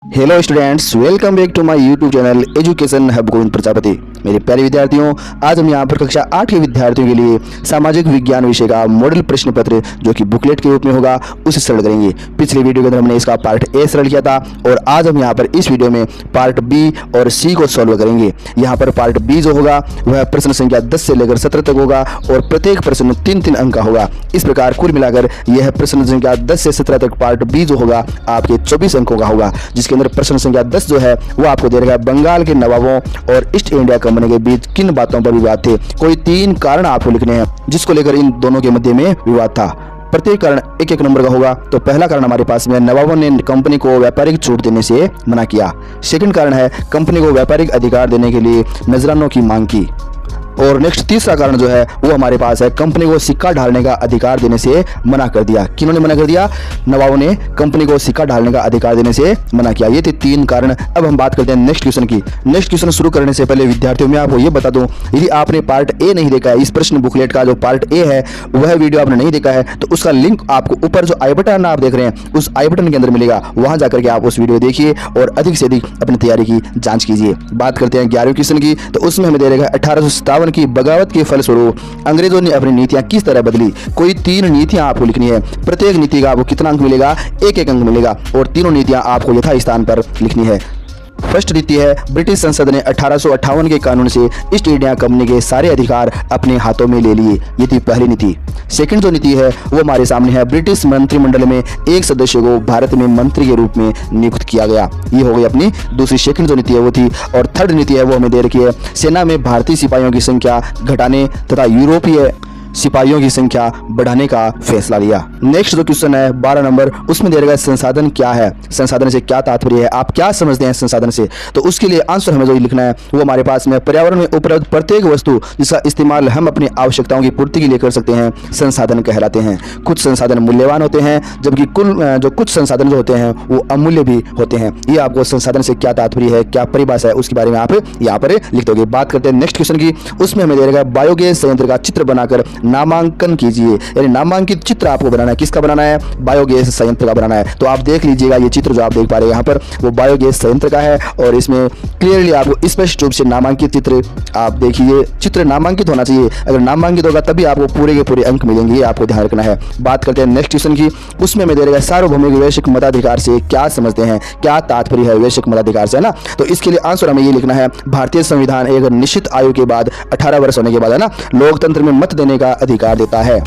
Hello students, welcome back to my YouTube channel education hub Govind Prajapati. मेरे प्यारे विद्यार्थियों, आज हम यहाँ पर कक्षा 8 के विद्यार्थियों के लिए सामाजिक विज्ञान विषय का मॉडल प्रश्न पत्र जो कि बुकलेट के रूप में होगा उसे सरल करेंगे। पिछले वीडियो के अंदर हमने इसका पार्ट ए सरल किया था और आज हम यहाँ पर इस वीडियो में पार्ट बी और सी को सॉल्व करेंगे। यहाँ पर पार्ट बी जो होगा वह प्रश्न संख्या 10 से लेकर 17 तक होगा और प्रत्येक प्रश्न 3-3 अंक का होगा। इस प्रकार कुल मिलाकर यह प्रश्न संख्या 10 से 17 तक पार्ट बी जो होगा आपके 24 अंकों का होगा, जिसके अंदर प्रश्न संख्या 10 जो है वो आपको दे रखा है बंगाल के नवाबों और ईस्ट इंडिया कंपनी के बीच किन बातों पर विवाद थे। कोई 3 कारण आपको लिखने हैं जिसको लेकर इन दोनों के मध्य में विवाद था। प्रत्येक कारण एक एक नंबर का होगा। तो पहला कारण हमारे पास में नवाबों ने कंपनी को व्यापारिक छूट देने से मना किया। सेकंड कारण है कंपनी को व्यापारिक अधिकार देने के लिए नजरानों की मांग की। और नेक्स्ट तीसरा कारण जो है वो हमारे पास है कंपनी को सिक्का ढालने का अधिकार देने से मना कर दिया। किन्होंने मना कर दिया? नवाबों ने कंपनी को सिक्का ढालने का अधिकार देने से मना किया। ये थे 3 कारण। अब हम बात करते हैं नेक्स्ट क्वेश्चन की। नेक्स्ट क्वेश्चन शुरू करने से पहले विद्यार्थियों मैं आपको ये बता दूं, यदि आपने पार्ट ए नहीं देखा है, इस प्रश्न बुकलेट का जो पार्ट ए है वह वीडियो आपने नहीं देखा है तो उसका लिंक आपको ऊपर जो आई बटन आप देख रहे हैं उस आई बटन के अंदर मिलेगा। वहां जाकर के आप उस वीडियो देखिए और अधिक से अधिक अपनी तैयारी की जांच कीजिए। बात करते हैं 11वें क्वेश्चन की। तो उसमें हमें दे रखा है 1857 की बगावत के फलस्वरूप अंग्रेजों ने अपनी नीतियां किस तरह बदली। कोई 3 नीतियां आपको लिखनी है। प्रत्येक नीति का आपको कितना अंक मिलेगा? एक अंक मिलेगा और तीनों नीतियां आपको यथा स्थान पर लिखनी है। फर्स्ट नीति है ब्रिटिश संसद ने 1858 के कानून से ईस्ट इंडिया कंपनी के सारे अधिकार अपने हाथों में ले लिए। ये थी पहली नीति। सेकंड जो नीति है वो हमारे सामने है, ब्रिटिश मंत्रिमंडल में एक सदस्य को भारत में मंत्री के रूप में नियुक्त किया गया। ये हो गई अपनी दूसरी सेकंड जो नीति है वो थी। और थर्ड नीति है वो हमें दे रखी है, सेना में भारतीय सिपाहियों की संख्या घटाने तथा यूरोपीय सिपाहियों की संख्या बढ़ाने का फैसला लिया। नेक्स्ट जो क्वेश्चन है 12 नंबर, उसमें दे रखा है संसाधन क्या है। संसाधन से क्या तात्पर्य है, आप क्या समझते हैं संसाधन से? तो उसके लिए आंसर हमें जो लिखना है वो हमारे पास में पर्यावरण में उपलब्ध प्रत्येक वस्तु जिसका इस्तेमाल हम अपनी आवश्यकताओं की पूर्ति के लिए कर सकते हैं संसाधन कहलाते हैं। कुछ संसाधन मूल्यवान होते हैं जबकि कुछ संसाधन जो होते हैं वो अमूल्य भी होते हैं। ये आपको संसाधन से क्या तात्पर्य है, क्या परिभाषा है, उसके बारे में आप यहाँ पर लिख दोगे। बात करते हैं नेक्स्ट क्वेश्चन की। उसमें हमें दे रखा है बायोगैस संयंत्र का चित्र बनाकर नामांकन कीजिए। यानी नामांकित चित्र आपको बनाना है। किसका बनाना है? बायोगैस संयंत्र का बनाना है। तो आप देख लीजिएगा, ये चित्र जो आप देख पा रहे हैं यहाँ पर वो बायोगैस संयंत्र का है और इसमें क्लियरली आपको स्पष्ट रूप से नामांकित चित्र आप देखिए। चित्र नामांकित होना चाहिए, अगर नामांकित होगा तभी आपको पूरे के पूरे अंक मिलेंगे, ये आपको ध्यान रखना है। बात करते हैं नेक्स्ट क्वेश्चन की। उसमें मैं दे रहा है सार्वभौमिक वैश्विक मताधिकार से क्या समझते हैं, क्या तात्पर्य है वैश्विक मताधिकार से, है ना। तो इसके लिए आंसर हमें ये लिखना है, भारतीय संविधान एक निश्चित आयु के बाद 18 वर्ष होने के बाद, है ना, लोकतंत्र में मत देने का अधिकार देता है,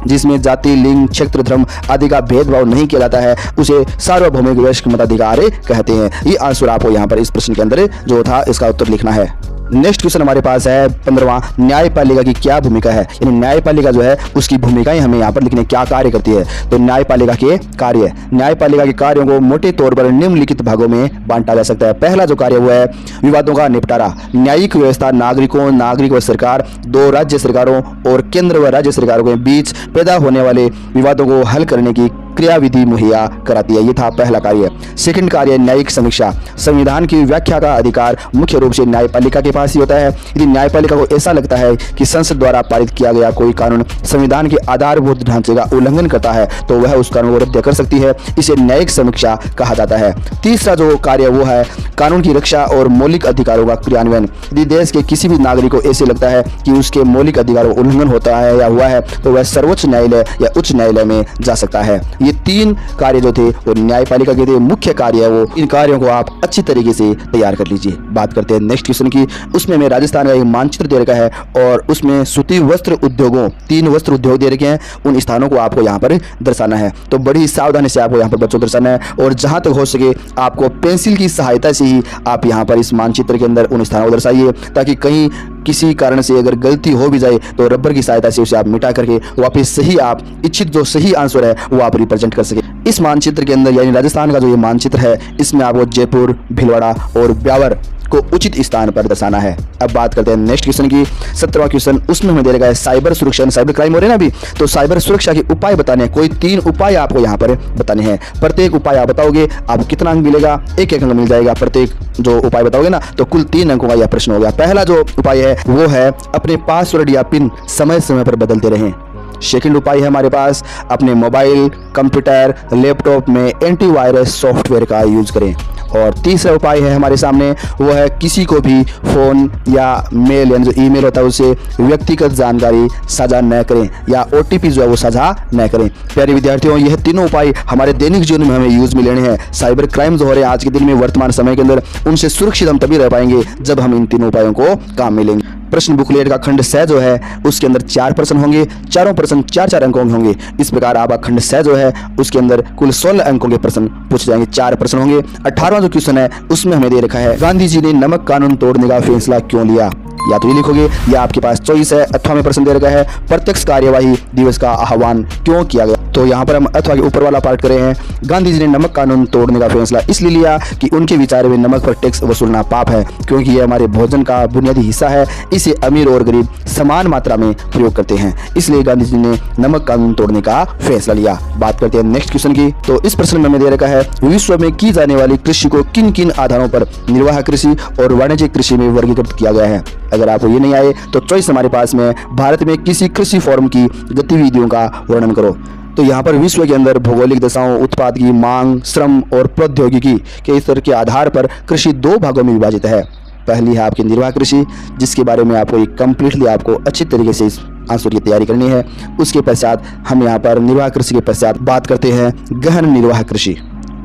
जिसमें जाति, लिंग, क्षेत्र, धर्म आदि का भेदभाव नहीं किया जाता है, उसे सार्वभौमिक वैश्विक मताधिकार कहते हैं। ये आंसर आपको यहाँ पर इस प्रश्न के अंदर जो था इसका उत्तर लिखना है। नेक्स्ट क्वेश्चन हमारे पास है 15वां, न्यायपालिका की क्या भूमिका है। यानी न्यायपालिका जो है उसकी भूमिकाएं हमें यहाँ पर लिखने, क्या कार्य करती है। तो न्यायपालिका के कार्य, न्यायपालिका के कार्यों को मोटे तौर पर निम्नलिखित भागों में बांटा जा सकता है। पहला जो कार्य हुआ है विवादों का निपटारा। न्यायिक व्यवस्था नागरिक व सरकार, 2 राज्य सरकारों और केंद्र व राज्य सरकारों के बीच पैदा होने वाले विवादों को हल करने की क्रियाविधि मुहैया कराती है। ये था पहला कार्य। सेकंड कार्य न्यायिक समीक्षा। संविधान की व्याख्या का अधिकार मुख्य रूप से न्यायपालिका के पास ही होता है। यदि न्यायपालिका को ऐसा लगता है कि संसद द्वारा पारित किया गया कोई कानून संविधान के आधारभूत ढांचे का उल्लंघन करता है तो वह उस कानून को रद्द कर सकती है। इसे न्यायिक समीक्षा कहा जाता है। तीसरा जो कार्य वो है कानून की रक्षा और मौलिक अधिकारों का क्रियान्वयन। यदि देश के किसी भी नागरिक को ऐसे लगता है कि उसके मौलिक अधिकारों का उल्लंघन होता है या हुआ है तो वह सर्वोच्च न्यायालय या उच्च न्यायालय में जा सकता है। ये 3 कार्य जो थे वो न्यायपालिका के थे, मुख्य कार्य है वो। इन कार्यों को आप अच्छी तरीके से तैयार कर लीजिए। बात करते हैं नेक्स्ट क्वेश्चन की। उसमें हमें राजस्थान का एक मानचित्र दे रखा है और उसमें सूती वस्त्र उद्योगों, 3 वस्त्र उद्योग दे रखे हैं, उन स्थानों को आपको यहाँ पर दर्शाना है। तो बड़ी सावधानी से आपको यहाँ पर बच्चों दर्शाना है और जहां तक हो सके आपको पेंसिल की सहायता से ही आप यहाँ पर इस मानचित्र के अंदर उन स्थानों को दर्शाइए, ताकि कहीं किसी कारण से अगर गलती हो भी जाए तो रबर की सहायता से उसे आप मिटा करके वापस सही आप इच्छित जो सही आंसर है वो आप रिप्रेजेंट कर सके। इस मानचित्र के अंदर यानी राजस्थान का जो ये मानचित्र है इसमें आपको जयपुर, भीलवाड़ा और ब्यावर को उचित स्थान पर दर्शाना है। अब बात करते हैं नेक्स्ट क्वेश्चन की। 17वां क्वेश्चन, उसमें हमें दे रखा है साइबर सुरक्षा, साइबर क्राइम हो रहे हैं ना अभी, तो साइबर सुरक्षा के उपाय बताने हैं। कोई 3 उपाय आपको यहाँ पर बताने हैं। प्रत्येक उपाय आप बताओगे, आपको कितना अंक मिलेगा? एक अंक मिल जाएगा प्रत्येक जो उपाय बताओगे ना। तो कुल 3 अंकों का यह प्रश्न हो गया। पहला जो उपाय है वो है अपने पासवर्ड या पिन समय समय पर बदलते रहें। सेकंड उपाय है हमारे पास अपने मोबाइल, कंप्यूटर, लैपटॉप में एंटीवायरस सॉफ्टवेयर का यूज करें। और तीसरा उपाय है हमारे सामने, वो है किसी को भी फ़ोन या मेल यानी जो ईमेल होता है उसे व्यक्तिगत जानकारी साझा न करें या OTP जो है वो साझा न करें। प्यारे विद्यार्थियों, यह तीनों उपाय हमारे दैनिक जीवन में हमें यूज में लेने हैं। साइबर क्राइम जो हो रहे हैं आज के दिन में, वर्तमान समय के अंदर, उनसे सुरक्षित हम तभी रह पाएंगे जब हम इन तीनों उपायों को काम में लेंगे। प्रश्न बुकलेट का खंड 6 जो है उसके अंदर 4 प्रश्न होंगे, चारों प्रश्न 4-4 अंकों के होंगे। इस प्रकार आपका खंड 6 जो है उसके अंदर कुल 16 अंकों के प्रश्न पूछे जाएंगे। 4 प्रश्न होंगे। 18वां जो क्वेश्चन है उसमें हमें दे रखा है, गांधी जी ने नमक कानून तोड़ने का फैसला क्यों लिया? या तो ये लिखोगे या आपके पास चॉइस है। अथवा में प्रश्न दे रखा है, प्रत्यक्ष कार्यवाही दिवस का आह्वान क्यों किया गया? तो यहाँ पर हम अथवा के ऊपर वाला पार्ट कर रहे हैं, गांधी जी ने नमक कानून तोड़ने का फैसला इसलिए लिया कि उनके विचार में नमक पर टैक्स वसूलना पाप है, क्योंकि यह हमारे भोजन का बुनियादी हिस्सा है। इसे अमीर और गरीब समान मात्रा में प्रयोग करते हैं, इसलिए गांधी जी ने नमक कानून तोड़ने का फैसला लिया। बात करते हैं नेक्स्ट क्वेश्चन की। तो इस प्रश्न में हमें दे रखा है, विश्व में की जाने वाली कृषि को किन किन आधारों पर निर्वाह कृषि और वाणिज्यिक कृषि में वर्गीकृत किया गया है? अगर आपको ये नहीं आए तो चॉइस हमारे पास में, भारत में किसी कृषि फॉर्म की गतिविधियों का वर्णन करो। तो यहाँ पर विश्व के अंदर भौगोलिक दशाओं, उत्पाद की मांग, श्रम और प्रौद्योगिकी के स्तर के आधार पर कृषि 2 भागों में विभाजित है। पहली है आपकी निर्वाह कृषि, जिसके बारे में आपको कंप्लीटली आपको अच्छी तरीके से इस आंसर की तैयारी करनी है। उसके पश्चात हम यहाँ पर निर्वाह कृषि के पश्चात बात करते हैं गहन निर्वाह कृषि।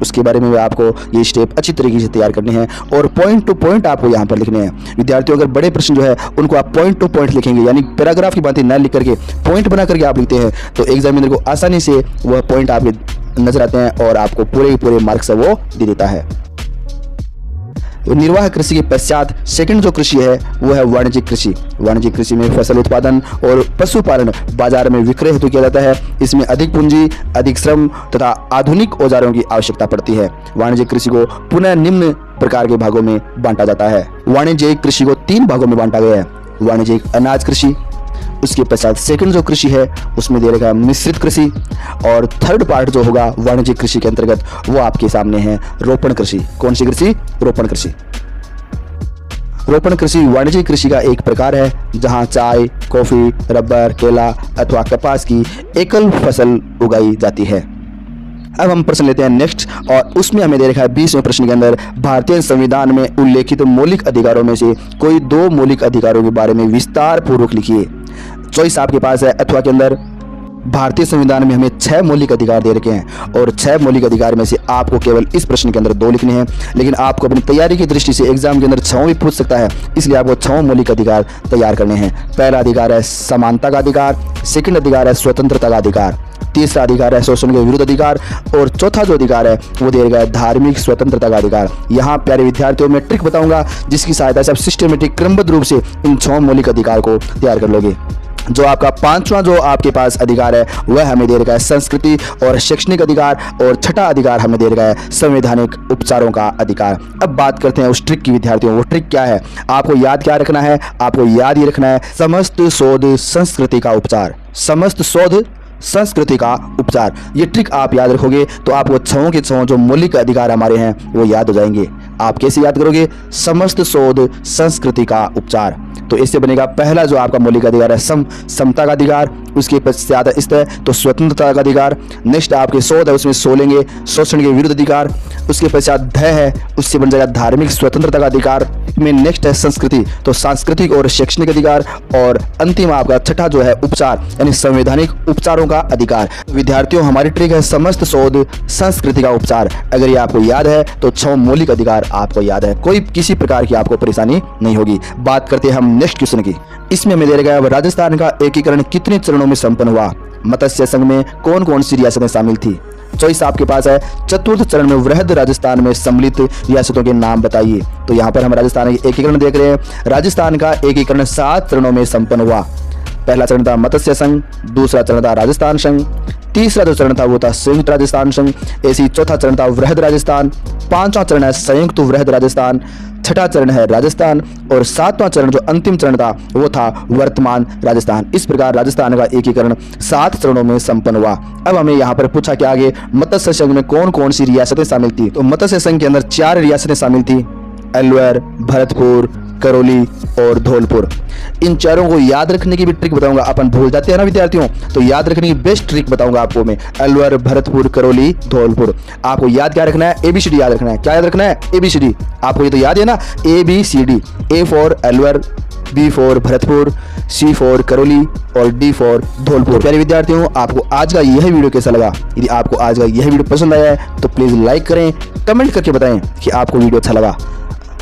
उसके बारे में आपको ये स्टेप अच्छी तरीके से तैयार करने हैं और पॉइंट टू पॉइंट आपको यहाँ पर लिखने हैं। विद्यार्थियों, अगर बड़े प्रश्न जो है उनको आप पॉइंट टू पॉइंट लिखेंगे, यानी पैराग्राफ की बातें न लिख करके पॉइंट बना करके आप लिखते हैं, तो एग्जामिनर को आसानी से वह पॉइंट आपके नजर आते हैं और आपको पूरे के पूरे मार्क्स वो दे देता है। निर्वाह कृषि के पश्चात सेकंड जो कृषि है वो है वाणिज्यिक कृषि। वाणिज्यिक कृषि में फसल उत्पादन और पशुपालन बाजार में विक्रय हेतु किया जाता है। इसमें अधिक पूंजी, अधिक श्रम तथा आधुनिक औजारों की आवश्यकता पड़ती है। वाणिज्यिक कृषि को पुनः निम्न प्रकार के भागों में बांटा जाता है। वाणिज्यिक कृषि को 3 भागों में बांटा गया है। वाणिज्यिक अनाज कृषि, उसके पश्चात सेकंड जो कृषि है उसमें दे रखा है मिश्रित कृषि, और थर्ड पार्ट जो होगा वाणिज्यिक कृषि के अंतर्गत वो आपके सामने है रोपण कृषि। कौन सी कृषि? रोपण कृषि। रोपण कृषि वाणिज्यिक कृषि का एक प्रकार है जहां चाय, कॉफी, रबर, केला अथवा कपास की एकल फसल उगाई जाती है। अब हम प्रश्न लेते हैं नेक्स्ट, और उसमें हमें दे रखा है 20वें प्रश्न के अंदर, भारतीय संविधान में उल्लेखित मौलिक अधिकारों में से कोई 2 मौलिक अधिकारों के बारे में विस्तार पूर्वक लिखिए। चॉइस आपके पास है। अथवा के अंदर भारतीय संविधान में हमें 6 मौलिक अधिकार दे रखे हैं और 6 मौलिक अधिकार में से आपको केवल इस प्रश्न के अंदर 2 लिखने हैं, लेकिन आपको अपनी तैयारी की दृष्टि से एग्जाम के अंदर 6 भी पूछ सकता है, इसलिए आपको 6 मौलिक अधिकार तैयार करने हैं। पहला अधिकार है समानता का अधिकार, सेकंड अधिकार है स्वतंत्रता का अधिकार, तीसरा अधिकार है शोषण के विरुद्ध अधिकार, और चौथा जो अधिकार है वो दे गया है धार्मिक स्वतंत्रता का अधिकार। यहाँ प्यारे विद्यार्थियों में ट्रिक बताऊंगा जिसकी सहायता से आप सिस्टमेटिक क्रमबद्ध रूप से इन 6 मौलिक अधिकार को तैयार कर लोगे। जो आपका 5वां जो आपके पास अधिकार है वह हमें दे रखा है संस्कृति और शैक्षणिक अधिकार, और छठा अधिकार हमें दे रखा है संवैधानिक उपचारों का अधिकार। अब बात करते हैं उस ट्रिक की विद्यार्थियों। वो ट्रिक क्या है? आपको याद क्या रखना है? आपको याद ये रखना है समस्त शोध संस्कृति का उपचार। समस्त शोध संस्कृति का उपचार, ये ट्रिक आप याद रखोगे तो आपको 6 के 6 जो मौलिक अधिकार हमारे हैं वो याद हो जाएंगे। आप कैसे याद करोगे? समस्त शोध संस्कृति का उपचार। तो इससे बनेगा पहला जो आपका मौलिक अधिकार है समता का अधिकार, उसके पश्चात इस तो स्वतंत्रता का अधिकार, नेक्स्ट आपके शोध है उसमें सो लेंगे शोषण के विरुद्ध अधिकार, उसके पश्चात ध है उससे बन जाएगा धार्मिक स्वतंत्रता का अधिकार, में नेक्स्ट है संस्कृति तो सांस्कृतिक और शैक्षणिक अधिकार, और अंतिम आपका छठा जो है उपचार यानी संवैधानिक उपचारों का अधिकार। विद्यार्थियों, हमारी ट्रिक है समस्त शोध संस्कृति का उपचार। अगर ये आपको याद है तो 6 मौलिक अधिकार आपको याद है, कोई किसी प्रकार की आपको परेशानी नहीं होगी। बात करते हैं हम नेक्स्ट क्वेश्चन की। इसमें हमें दे रखा है राजस्थान का एकीकरण कितने चरणों में संपन्न हुआ? मत्स्य संघ में कौन कौन सी रियासतें शामिल थी? चॉइस आपके पास है। चतुर्थ चरण में वृहद राजस्थान में सम्मिलित रियासतों के नाम बताइए। तो यहाँ पर हम राजस्थान के एकीकरण देख रहे हैं। राजस्थान का एकीकरण 7 चरणों में संपन्न हुआ। पहला चरण था मत्स्य संघ, दूसरा चरण था राजस्थान संघ, तीसरा जो चरण था वो था संयुक्त राजस्थान संघ, ऐसी चौथा चरण था वृहद राजस्थान, 5वां चरण है संयुक्त वृहद राजस्थान, छठा चरण है राजस्थान, और 7वां चरण जो अंतिम चरण था वो था वर्तमान राजस्थान। इस प्रकार राजस्थान का एकीकरण 7 चरणों में संपन्न हुआ। अब हमें यहाँ पर पूछा क्या आगे, मत्स्य संघ में कौन कौन सी रियासतें शामिल थी? तो मत्स्य संघ के अंदर 4 रियासतें शामिल थी, अलवर, भरतपुर, करौली और धौलपुर। इन चारों को याद रखने की भी ट्रिक बताऊंगा। अपन भूल जाते हैं ना विद्यार्थियों, तो याद रखने की बेस्ट ट्रिक बताऊंगा आपको मैं। अलवर, भरतपुर, करौली, धौलपुर। आपको याद क्या रखना है? ABCD याद रखना है। क्या याद रखना है? ABCD। आपको ये तो याद है ना, ABCD। A for Alwar, B for Bharatpur, C for Karauli और D फॉर धौलपुर। प्यारे विद्यार्थियों, आपको आज का यह वीडियो कैसा लगा? यदि आपको आज का यह वीडियो पसंद आया है तो प्लीज़ लाइक करें, कमेंट करके बताएं कि आपको वीडियो अच्छा लगा।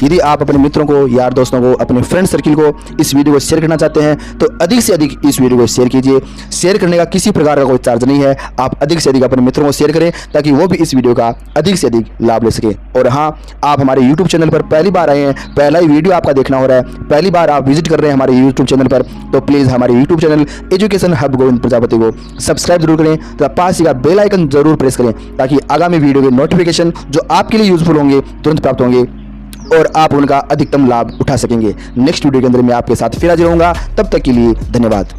यदि आप अपने मित्रों को, यार दोस्तों को, अपने फ्रेंड सर्किल को इस वीडियो को शेयर करना चाहते हैं तो अधिक से अधिक इस वीडियो को शेयर कीजिए। शेयर करने का किसी प्रकार का कोई चार्ज नहीं है। आप अधिक से अधिक अपने मित्रों को शेयर करें ताकि वो भी इस वीडियो का अधिक से अधिक लाभ ले सके। और हाँ, आप हमारे YouTube चैनल पर पहली बार आए हैं, पहला ही वीडियो आपका देखना हो रहा है, पहली बार आप विजिट कर रहे हैं हमारे YouTube चैनल पर, तो प्लीज़ हमारे YouTube channel education hub Govind Prajapati को सब्सक्राइब जरूर करें तथा पास ही का बेल आइकन जरूर प्रेस करें ताकि आगामी वीडियो के नोटिफिकेशन जो आपके लिए यूजफुल होंगे तुरंत प्राप्त होंगे और आप उनका अधिकतम लाभ उठा सकेंगे। नेक्स्ट वीडियो के अंदर मैं आपके साथ फिर हाजिर होऊंगा। तब तक के लिए धन्यवाद।